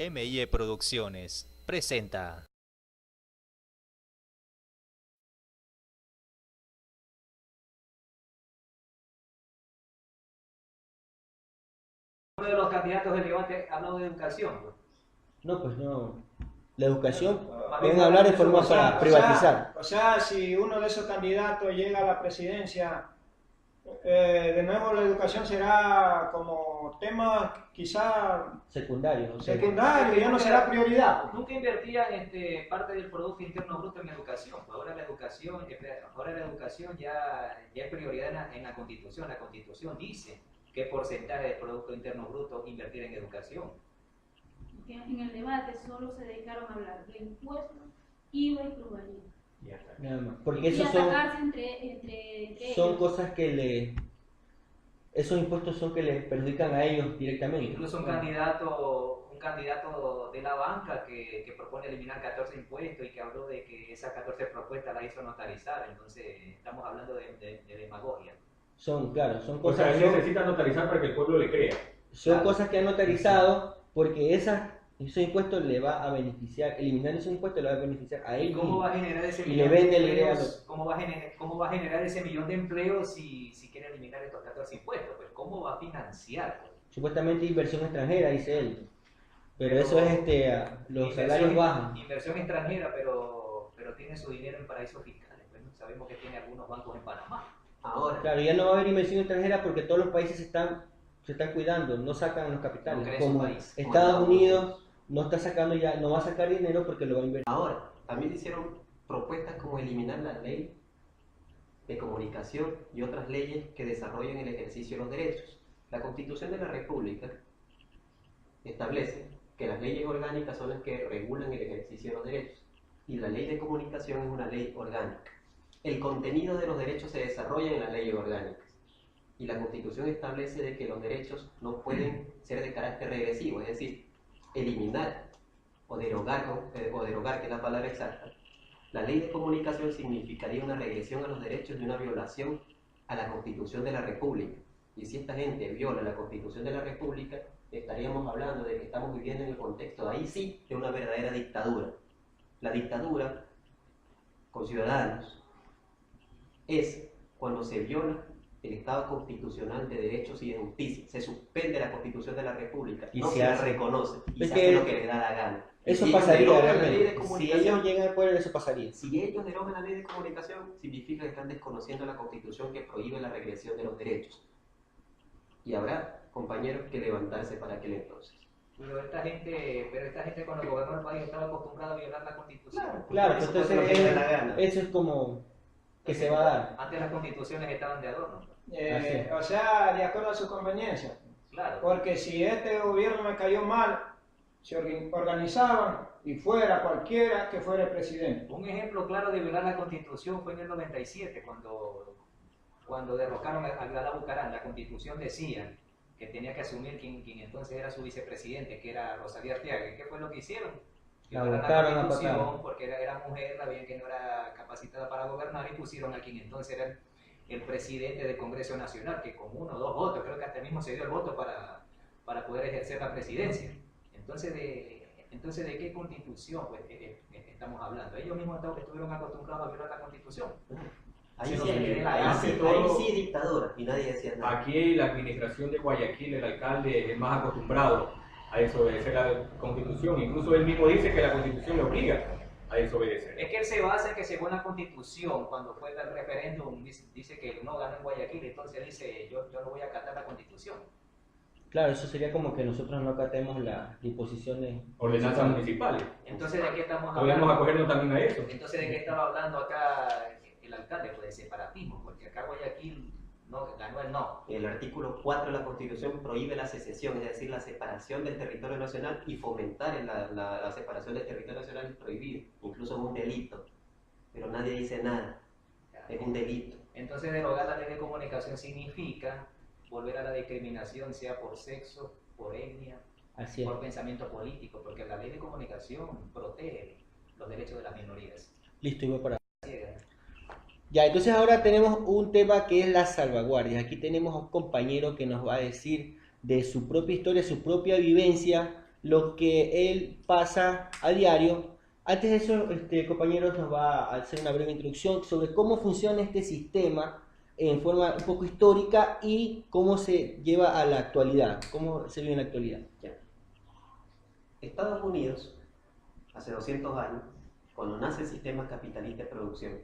MIE Producciones presenta. Uno de los candidatos del debate ha hablado de educación. No, pues no. La educación, Más pueden bien hablar de eso, forma para privatizar. O sea, si uno de esos candidatos llega a la presidencia, de nuevo la educación será como tema quizá Secundario. O sea, secundario, ya no será prioridad. Nunca invertían parte del Producto Interno Bruto en educación. Pues ahora la educación ya es prioridad en la Constitución. La Constitución dice qué porcentaje del Producto Interno Bruto invertir en educación. En el debate solo se dedicaron a hablar de impuestos, IVA y plusvalía. nada más. Porque Y esos son atacarse entre ellos. cosas que esos impuestos son que les perjudican a ellos directamente. Incluso un candidato de la banca que propone eliminar 14 impuestos y que habló de que esas 14 propuestas las hizo notarizar. Entonces estamos hablando de demagogia. Son O cosas sea, él necesita notarizar para que el pueblo le crea. son cosas que han notarizado porque esos impuestos le va a beneficiar, eliminar esos impuestos le va a beneficiar a él. ¿Y cómo va a generar ese y millón le de vende la idea empleos? ¿Cómo va a generar ese millón de empleos si quiere eliminar estos 14 impuestos? Pues ¿cómo va a financiar? Supuestamente inversión extranjera, dice él. Pero eso es los salarios bajan. Inversión extranjera, pero tiene su dinero en paraísos fiscales. Pues, ¿no? Sabemos que tiene algunos bancos en Panamá. Ahora, Claro, ya no va a haber inversión extranjera porque todos los países se están cuidando, no sacan los capitales. No crece Como un país. Estados Unidos no está sacando ya, no va a sacar dinero porque lo va a invertir. Ahora, también hicieron propuestas como eliminar la ley de comunicación y otras leyes que desarrollen el ejercicio de los derechos. La Constitución de la República establece que las leyes orgánicas son las que regulan el ejercicio de los derechos y la ley de comunicación es una ley orgánica. El contenido de los derechos se desarrolla en las leyes orgánicas y la Constitución establece de que los derechos no pueden ser de carácter regresivo, es decir, eliminar o derogar, que es la palabra exacta. La ley de comunicación significaría una regresión a los derechos y una violación a la Constitución de la República. Y si esta gente viola la Constitución de la República, estaríamos hablando de que estamos viviendo en el contexto, ahí sí, de una verdadera dictadura. La dictadura con ciudadanos es cuando se viola el Estado constitucional de derechos y de justicia. Se suspende la Constitución de la República, Y no se se la hace. reconoce y Es se que hace lo que les da la gana. Eso Si ellos pasaría derogan la ley de realmente. Si comunicación, ellos llegan al poder, eso pasaría. si ellos derogan la ley de comunicación, significa que están desconociendo la Constitución que prohíbe la regresión de los derechos. Y habrá, compañeros, que levantarse para aquel entonces. Pero esta gente cuando gobernó el país estaba acostumbrada a violar la Constitución. Claro, Por eso entonces fue lo que les da la gana. eso es como que se va a dar. Antes las constituciones estaban de adorno. O sea, de acuerdo a su conveniencia. Claro. Porque si este gobierno me cayó mal, se organizaban y fuera cualquiera que fuera el presidente. Un ejemplo claro de violar la Constitución fue en el 97, cuando derrocaron a Abdalá Bucaram. La Constitución decía que tenía que asumir quien entonces era su vicepresidente, que era Rosalía Arteaga. ¿Qué fue lo que hicieron? La Violaron buscaron a Constitución patada. porque era mujer, la veían que no era capacitada para gobernar y pusieron a quien entonces era el presidente del Congreso Nacional, que con 1 o 2 votos, creo que hasta mismo se dio el voto para poder ejercer la presidencia. Entonces, ¿de qué constitución pues, estamos hablando? Ellos mismos estuvieron acostumbrados a violar la constitución. Ahí Sí, sí, sí, ahí sí dictadura y nadie decía nada. Aquí la administración de Guayaquil, el alcalde es más acostumbrado a desobedecer la Constitución. Incluso él mismo dice que la Constitución le obliga a desobedecer. Es que él se basa en que según la Constitución, cuando fue el referéndum, dice que no ganó en Guayaquil, entonces él dice, yo no voy a acatar la Constitución. Claro, eso sería como que nosotros no acatemos las disposiciones. Ordenanzas municipales. Entonces, ¿de qué estamos Podríamos hablando? acogernos también a eso. Entonces, ¿de qué estaba hablando acá el alcalde? Pues de separatismo, porque acá Guayaquil no ganó el no. El artículo 4 de la Constitución prohíbe la secesión, es decir, la separación del territorio nacional, y fomentar la separación del territorio nacional es prohibido, incluso es un delito. Pero nadie dice nada, es un delito. Entonces, derogar la ley de comunicación significa volver a la discriminación, sea por sexo, por etnia, Así es. por pensamiento político, porque la ley de comunicación protege los derechos de las minorías. Listo, y voy para. Así es. Ya, entonces ahora tenemos un tema que es las salvaguardias. Aquí tenemos a un compañero que nos va a decir de su propia historia, su propia vivencia lo que él pasa a diario. Antes de eso, compañeros, nos va a hacer una breve introducción sobre cómo funciona este sistema en forma un poco histórica y cómo se lleva a la actualidad, cómo se vive en la actualidad. Ya. Estados Unidos, hace 200 años, cuando nace el sistema capitalista de producción,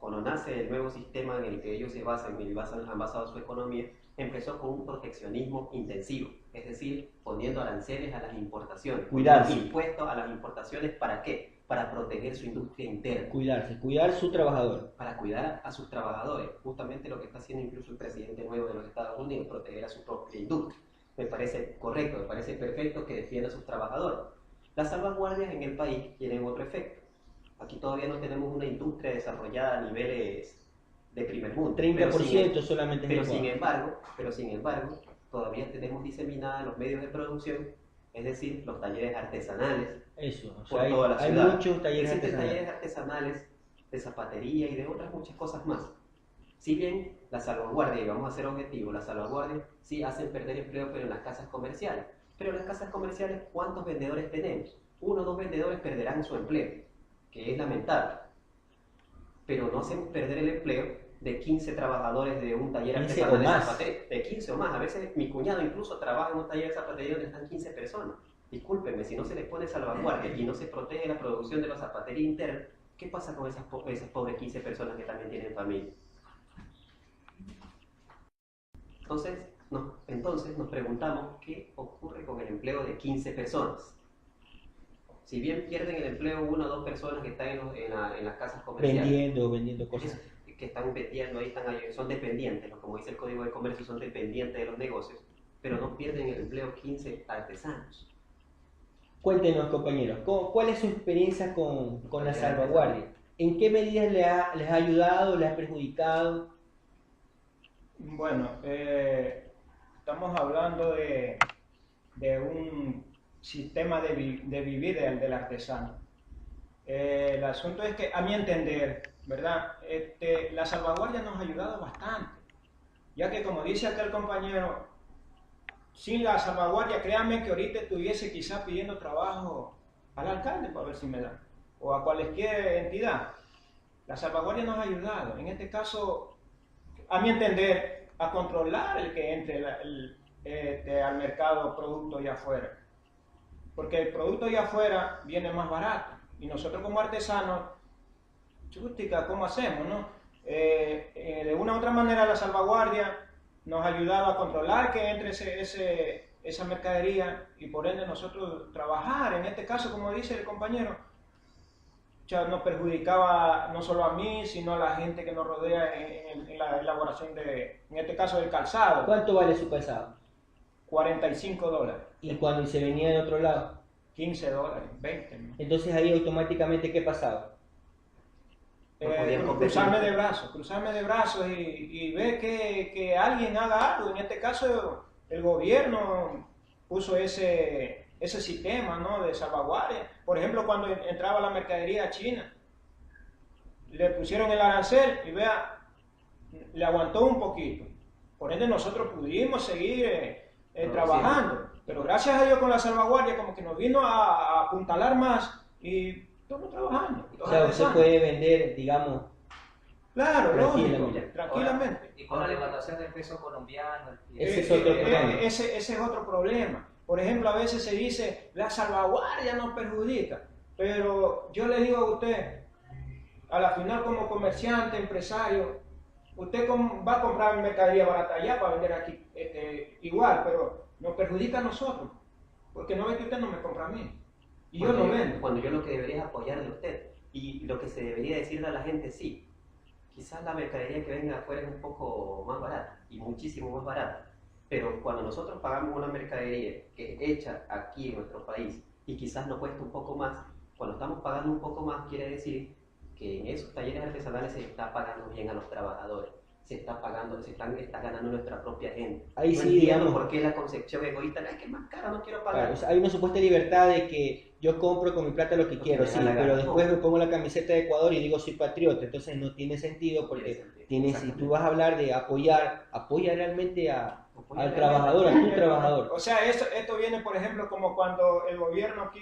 cuando nace el nuevo sistema en el que ellos se basan, han basado su economía, empezó con un proteccionismo intensivo, es decir, poniendo aranceles a las importaciones, Cuidarse. impuestos a las importaciones, ¿para qué? Para proteger su industria interna, Cuidar su trabajador. para cuidar a sus trabajadores, justamente lo que está haciendo incluso el presidente nuevo de los Estados Unidos, proteger a su propia industria. Me parece correcto, me parece perfecto que defienda a sus trabajadores. Las salvaguardias en el país tienen otro efecto. Aquí todavía no tenemos una industria desarrollada a niveles de primer mundo. 30% solamente es pero Ecuador. sin embargo, todavía tenemos diseminadas los medios de producción, es decir, los talleres artesanales, Eso, o por sea, toda la hay ciudad. muchos talleres Existen artesanales. talleres artesanales de zapatería y de otras muchas cosas más. Si bien la salvaguardia, y vamos a ser objetivos, las salvaguardias sí hacen perder empleo, pero en las casas comerciales. Pero en las casas comerciales, ¿cuántos vendedores tenemos? 1 o 2 vendedores perderán su empleo, que es lamentable. Pero no hacen perder el empleo de 15 trabajadores de un taller 15 artesanal o de más. zapatería. De 15 o más. A veces mi cuñado incluso trabaja en un taller de zapatería donde están 15 personas. Discúlpenme, si no se les pone salvaguardia y no se protege la producción de la zapatería interna, ¿qué pasa con esas pobres 15 personas que también tienen familia? Entonces nos preguntamos qué ocurre con el empleo de 15 personas. Si bien pierden el empleo 1 o 2 personas que están en las casas comerciales, Vendiendo cosas. que están vendiendo ahí, son dependientes, ¿no? Como dice el Código de Comercio, son dependientes de los negocios, pero no pierden el empleo 15 artesanos. Cuéntenos, compañeros, ¿cuál es su experiencia con la salvaguardia? ¿En qué medidas les ha ayudado, les ha perjudicado? Bueno, estamos hablando de un sistema de vivir del artesano. El asunto es que, a mi entender, ¿verdad? La salvaguardia nos ha ayudado bastante, ya que, como dice aquel compañero, sin la salvaguardia, créanme que ahorita estuviese quizás pidiendo trabajo al alcalde para ver si me dan, o a cualquier entidad. La salvaguardia nos ha ayudado, en este caso, a mi entender, a controlar el que entre al mercado producto allá afuera. Porque el producto allá afuera viene más barato. Y nosotros como artesanos, chústica, ¿cómo hacemos, no? De una u otra manera la salvaguardia nos ha ayudado a controlar que entre esa mercadería y por ende nosotros trabajar. En este caso, como dice el compañero, ya nos perjudicaba no solo a mí, sino a la gente que nos rodea en la elaboración en este caso, del calzado. ¿Cuánto vale su calzado? $45. ¿Y cuando se venía de otro lado? $15, 20. ¿no? Entonces ahí automáticamente, ¿qué pasaba? No podían competir. Cruzarme de brazos y ver que alguien haga algo. En este caso, el gobierno puso ese sistema, ¿no?, de salvaguardia. Por ejemplo, cuando entraba la mercadería china, le pusieron el arancel y vea, le aguantó un poquito. Por ende, nosotros pudimos seguir trabajando. Pero gracias a Dios, con la salvaguardia, como que nos vino a apuntalar más y estamos trabajando. O sea, usted puede vender, digamos, Claro, tranquilamente. lógico, tranquilamente. Y con la devaluación del peso colombiano. Ese es otro problema. Ese es otro problema. Por ejemplo, a veces se dice, la salvaguardia nos perjudica. Pero yo le digo a usted, a la final como comerciante, empresario, usted va a comprar mercadería barata allá para vender aquí igual, pero nos perjudica a nosotros. Porque no ve que usted no me compra a mí. Y yo no vendo. Cuando yo lo que debería es apoyarle a usted. Y lo que se debería decirle a la gente, sí, quizás la mercadería que venga afuera es un poco más barata, y muchísimo más barata. Pero cuando nosotros pagamos una mercadería que es hecha aquí en nuestro país, y quizás nos cuesta un poco más, cuando estamos pagando un poco más, quiere decir que en esos talleres artesanales se está pagando bien a los trabajadores. Se está ganando nuestra propia gente. Ahí no sí, entiendo digamos, por qué la concepción egoísta es que es más cara, no quiero pagar. claro, o sea, hay una supuesta libertad de que yo compro con mi plata lo que Lo quiero, que me sí, da la pero gana. después No. me pongo la camiseta de Ecuador y digo soy patriota, entonces no tiene sentido porque si tú vas a hablar de apoyar realmente a al trabajador, a tu trabajador. O sea, esto viene, por ejemplo, como cuando el gobierno aquí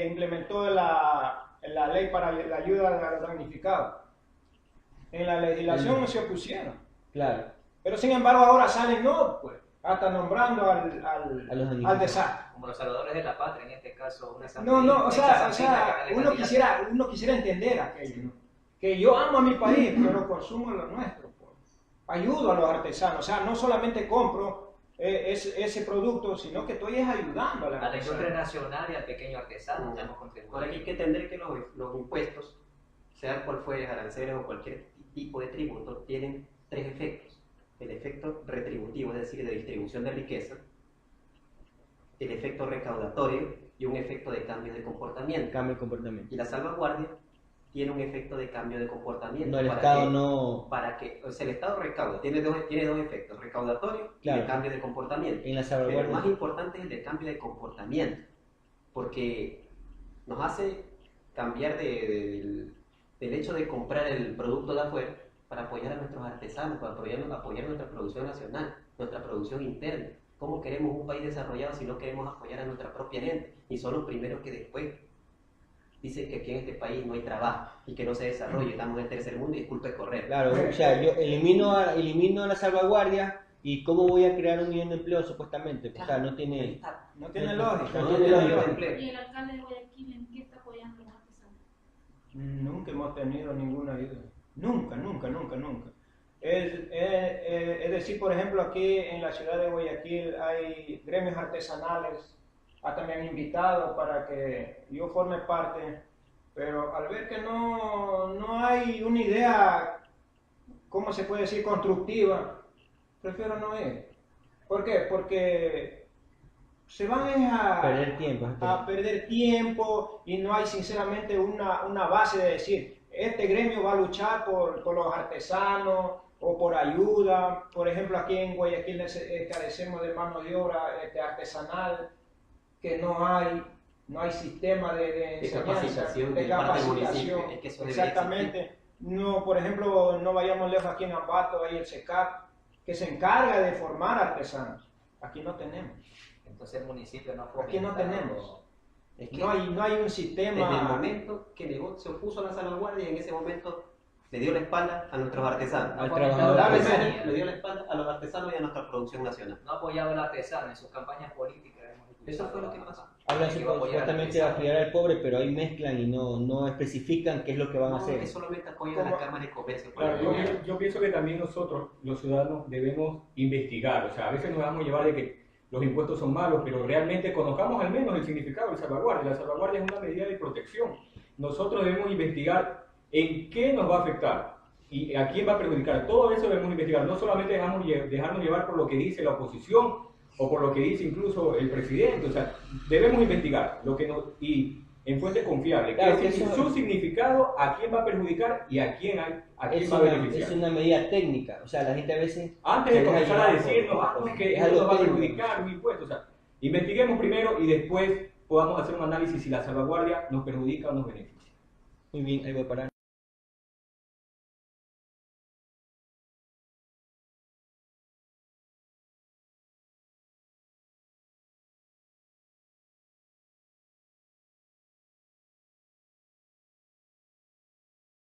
implementó la ley para la ayuda a los damnificados. En la legislación se opusieron. Claro. Pero sin embargo ahora salen, no, pues, hasta nombrando A los damnificados. al desastre. Como los salvadores de la patria, en este caso, una No, o sea, uno quisiera entender aquello, ¿no? Que yo amo a mi país, pero consumo lo nuestro, pues. Ayudo a los artesanos, o sea, no solamente compro ese producto, sino que estoy ayudando a la a la industria artesana. nacional y al pequeño artesano, estamos contribuyendo. Ahora hay que entender que los impuestos, sea cual fuere, aranceles o cualquier tipo de tributo, tienen tres efectos. El efecto retributivo, es decir, de distribución de riqueza, el efecto recaudatorio y un efecto de cambio de comportamiento. Cambio de comportamiento. Y la salvaguardia tiene un efecto de cambio de comportamiento. No, el ¿Para Estado qué? no... Para que, o sea, el Estado recauda, tiene dos efectos, recaudatorio Claro. y de cambio de comportamiento. En la Pero el salvaguardia. más importante es el de cambio de comportamiento, porque nos hace cambiar del hecho de comprar el producto de afuera para apoyar a nuestros artesanos, para apoyar nuestra producción nacional, nuestra producción interna. ¿Cómo queremos un país desarrollado si no queremos apoyar a nuestra propia gente? Y son los primeros que después dicen que aquí en este país no hay trabajo y que no se desarrolla, estamos en el tercer mundo y es culpa de correr. Claro, o sea, yo elimino la salvaguardia y ¿cómo voy a crear 1 millón de empleos supuestamente? O sea, no tiene... No tiene lógica. No tiene lógica. Empleo. Y el alcalde de Guayaquil, ¿en qué está apoyando a los artesanos? Nunca hemos tenido ninguna ayuda. Nunca. Es decir, por ejemplo, aquí en la ciudad de Guayaquil hay gremios artesanales, hasta me han invitado para que yo forme parte, pero al ver que no hay una idea, ¿cómo se puede decir?, constructiva, prefiero no ir. ¿Por qué? Porque se van a perder tiempo y no hay sinceramente una base de decir, este gremio va a luchar por los artesanos o por ayuda. Por ejemplo, aquí en Guayaquil carecemos de mano de obra artesanal, que no hay sistema de enseñanza, capacitación de de parte del capacitación. municipio, es que eso debería Exactamente. No, por ejemplo, no vayamos lejos, aquí en Ambato hay el SECAP, que se encarga de formar artesanos. Aquí no tenemos. Entonces el municipio no Aquí no tenemos. Es que No hay un sistema. desde el momento que se opuso a la salvaguardia, en ese momento le dio la espalda a nuestros artesanos. Al trabajador. Le dio la espalda a los artesanos y a nuestra producción nacional. No apoyaba al artesano en sus campañas políticas. Eso fue lo que pasó. Hablan Que iba a apoyar al supuestamente de artesano. apoyar al pobre, pero ahí mezclan y no especifican qué es lo que van a No, hacer. que solamente apoyan a la Cámara de Comercio. Claro, yo pienso que también nosotros, los ciudadanos, debemos investigar. O sea, a veces nos dejamos llevar de que los impuestos son malos, pero realmente conozcamos al menos el significado de salvaguardia. La salvaguardia es una medida de protección. Nosotros debemos investigar en qué nos va a afectar y a quién va a perjudicar. Todo eso debemos investigar. No solamente dejarnos llevar por lo que dice la oposición o por lo que dice incluso el presidente. O sea, debemos investigar y en fuentes confiables. Claro, ¿Qué es que eso- su significado? ¿A quién va a perjudicar y a quién va a Es beneficiar? una medida técnica, o sea, la gente a veces... Antes de se deja comenzar a llevar por- decirnos, no, es que es esto algo nos va a técnico. perjudicar un impuesto. O sea, investiguemos primero y después podamos hacer un análisis si la salvaguardia nos perjudica o nos beneficia. Muy bien, ahí voy a parar.